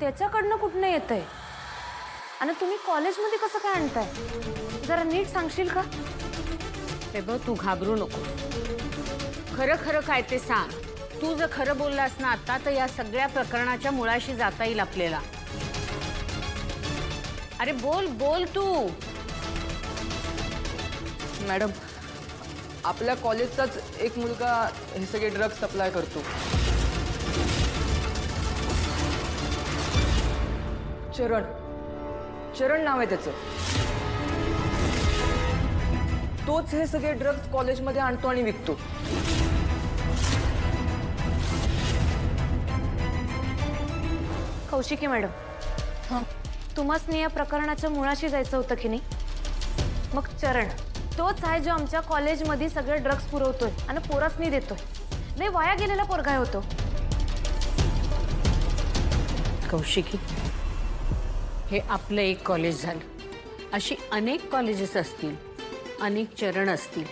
याच्याकडनं कुठनं येतंय आणि तुम्ही कॉलेजमध्ये कसं काय आणताय? जरा नीट सांगशील का? हे बघ, तू घाबरू नको. खरं खरं काय ते सांग. तू जर खरं बोललास ना आता, तर या सगळ्या प्रकरणाच्या मुळाशी जाता येईल आपल्याला. अरे बोल बोल तू. मॅडम, आपल्या कॉलेजचाच एक मुलगा हे सगळे ड्रग्स सप्लाय करतो. चरण नाव आहे त्याचं. तोच हे सगळे ड्रग्स कॉलेजमध्ये आणतो आणि विकतो. कौशिकी मॅडम, हां, तुम्हासनी या प्रकरणाच्या मुळाशी जायचं होतं की नाही? मग चरण तोच आहे जो आमच्या कॉलेजमध्ये सगळे ड्रग्स पुरवतोय आणि पोरासनी देतोय. नाही, वाया गेलेला पोरगा होतो. कौशिकी, हे आपलं एक कॉलेज झालं. अशी अनेक कॉलेजेस असतील, अनेक चरण असतील.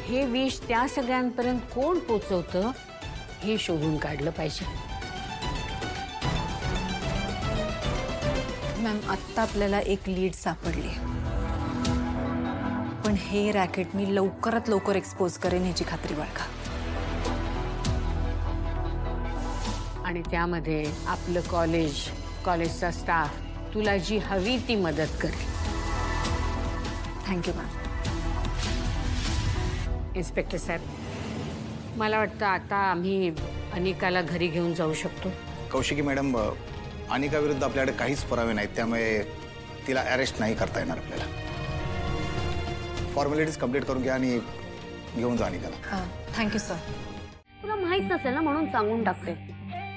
हे विष त्या सगळ्यांपर्यंत कोण पोचवतं हे शोधून काढलं पाहिजे. मॅम, आत्ता आपल्याला एक लीड सापडली, पण हे रॅकेट मी लवकरात लवकर एक्सपोज करेन ह्याची खात्री बाळगा. आणि त्यामध्ये आपलं कॉलेजचा स्टाफ तुला जी हवी ती मदत करेल. Thank you ma'am. इन्स्पेक्टर साहेब, मला वाटतं आता आम्ही अनिकाला घरी घेऊन जाऊ शकतो. कौशिकी मॅडम, अनिका विरुद्ध आपल्याकडे काहीच पुरावे नाहीत, त्यामुळे तिला अरेस्ट नाही करता येणार आपल्याला. फॉर्मॅलिटीज कंप्लीट करून घ्या आणि घेऊन जा अनिकाला. Thank you sir. तुला माहित नसेल ना म्हणून सांगून टाकते.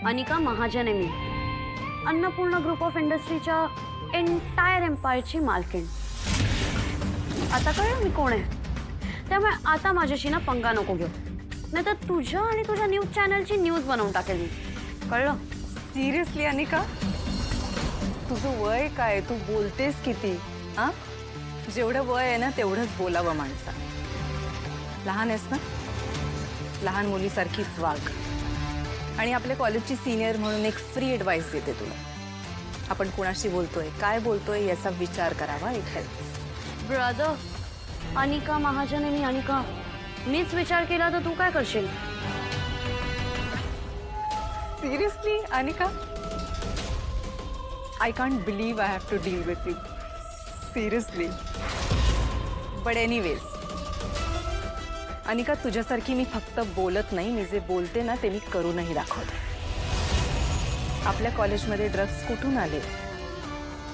अनिका महाजन आहे मी, अन्नपूर्णा ग्रुप ऑफ इंडस्ट्रीच्या एंटायर एम्पायरची मालकीण. आता कळलं मी कोण आहे. त्यामुळे आता माझ्याशी ना पंगा नको घेऊ, नाही तर तुझ्या आणि तुझ्या न्यूज चॅनलची न्यूज बनवून टाकेल मी. कळलं? सिरियसली अनिका, तुझं वय काय? तू बोलतेस किती? हां, जेवढं वय आहे ना तेवढंच बोलावं माणसा. लहान आहेस ना, लहान मुलीसारखीच वाघ. आणि आपल्या कॉलेजची सिनियर म्हणून एक फ्री ॲडवाईस देते तुला. आपण कोणाशी बोलतोय, काय बोलतोय याचा विचार करावा. It helps. Brother, Anika Mahajan आहे मी. अनिका, मीच विचार केला तर तू काय करशील? Seriously Anika, I can't believe I have to deal with you. Seriously. But anyways, Anika, तुझ्यासारखी मी फक्त बोलत नाही, मी जे बोलते ना ते मी करूनही दाखवते. आपल्या कॉलेजमध्ये ड्रग्स कुठून आले,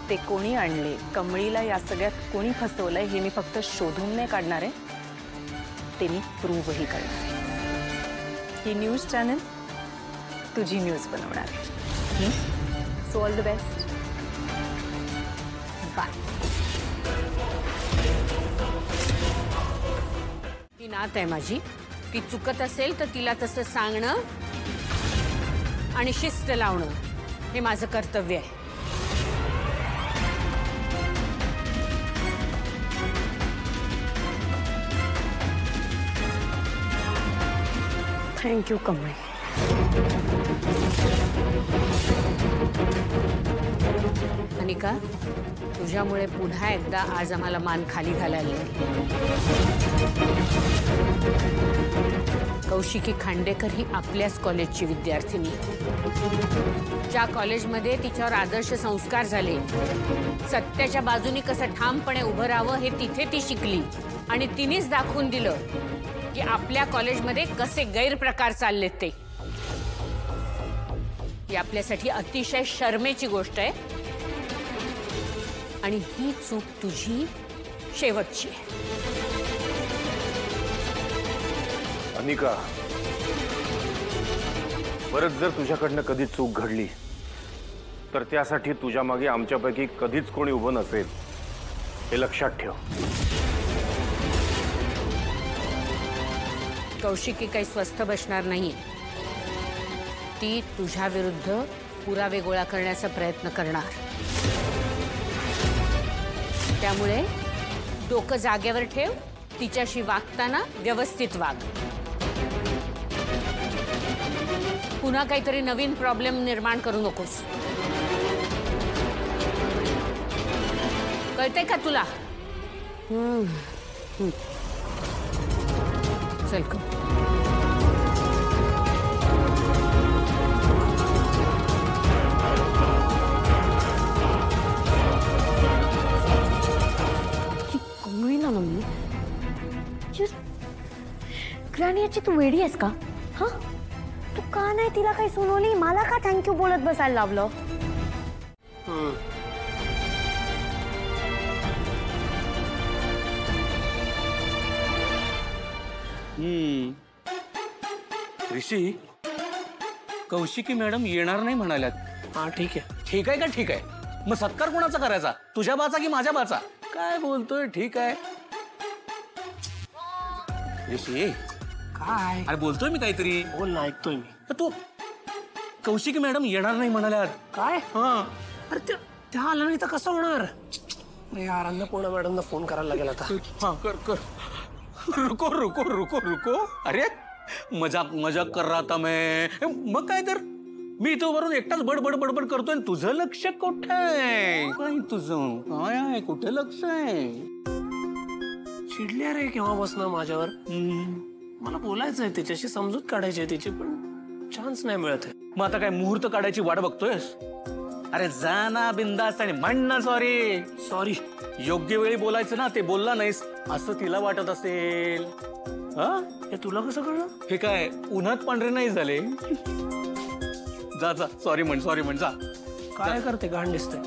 ते कोणी आणले, कमळीला या सगळ्यात कोणी फसवलंय हे मी फक्त शोधून नाही काढणार आहे, ते मी प्रूव्हही करणार आहे. ही न्यूज चॅनल तुझी न्यूज बनवणार आहे. So all the best. Bye. ही नात आहे माझी. ती चुकत असेल तर तिला तसं सांगणं आणि शिस्त लावणं हे माझं कर्तव्य आहे. थँक्यू कमळी. अनिका, तुझ्यामुळे पुन्हा एकदा आज आम्हाला मान खाली घालायला लागली. कौशिकी खांडेकर ही आपल्याच कॉलेजची विद्यार्थिनी. ज्या कॉलेजमध्ये तिच्यावर आदर्श संस्कार झाले, सत्याच्या बाजूनी कसं ठामपणे उभं राहावं हे तिथे ती शिकली. आणि तिनेच दाखवून दिलं की आपल्या कॉलेजमध्ये कसे गैरप्रकार चाललेत ते. ही आपल्यासाठी अतिशय शरमेची गोष्ट आहे आणि ही चूक तुझी शेवटची आहे. अनिका, परत जर तुझ्याकडनं कधी चूक घडली तर त्यासाठी तुझ्या मागे आमच्यापैकी कधीच कोणी उभं नसेल, हे लक्षात ठेव. कौशिकी काही स्वस्थ बसणार नाही. ती तुझ्या विरुद्ध पुरावे गोळा करण्याचा प्रयत्न करणार. त्यामुळे डोकं जागेवर ठेव. तिच्याशी वागताना व्यवस्थित वाग. पुन्हा काहीतरी नवीन प्रॉब्लेम निर्माण करू नकोस. कळतंय का तुला? चल का ना मी ग्रॅनियाची तू वेडी आहेस का? हा, तू का नाही तिला काही सुनवली? मला का थँक्यू बोलत बसायला लावलं? ऋषी, कौशिकी मॅडम येणार नाही म्हणाल्यात. हा ठीक आहे. ठीक आहे का? ठीक आहे. मग सत्कार कोणाचा करायचा? तुझ्या बाचा की माझ्या बाचा? काय बोलतोय? ठीक आहे. ऋषी, काय? अरे बोलतोय मी काहीतरी. बोल ना, ऐकतोय मी. तर तू कौशिकी मॅडम येणार नाही म्हणाल्यात. काय? हा, अरे त्या आला नाही तर कसं होणार? अरे यार, अन्नपूर्णा मॅडमना फोन करायला लागेल आता. हा, कर कर. रुको रुको रुको रुको. अरे मजाक मजाक कर रहा था मैं. मग काय तर मी इथं वरून एकटाच बडबड बडबड करतोय. तुझं लक्ष कुठे आहे? काय तुझं काय आहे? कुठे लक्ष आहे? चिडल्या रे केव्हापासून माझ्यावर. मला बोलायचंय तिच्याशी, समजूत काढायची आहे तिची, पण चान्स नाही मिळत आहे. मग आता काय मुहूर्त काढायची वाट बघतोयस? अरे जा ना बिंदास आणि म्हण ना सॉरी. सॉरी. योग्य वेळी बोलायचं ना, ते बोलला नाहीस असं तिला वाटत असेल. हा, हे तुला कसं कळलं? हे काय उन्हात पांढरे नाही झाले? जा जा, सॉरी म्हण, सॉरी म्हण, जा. काय करते? घाण दिसते.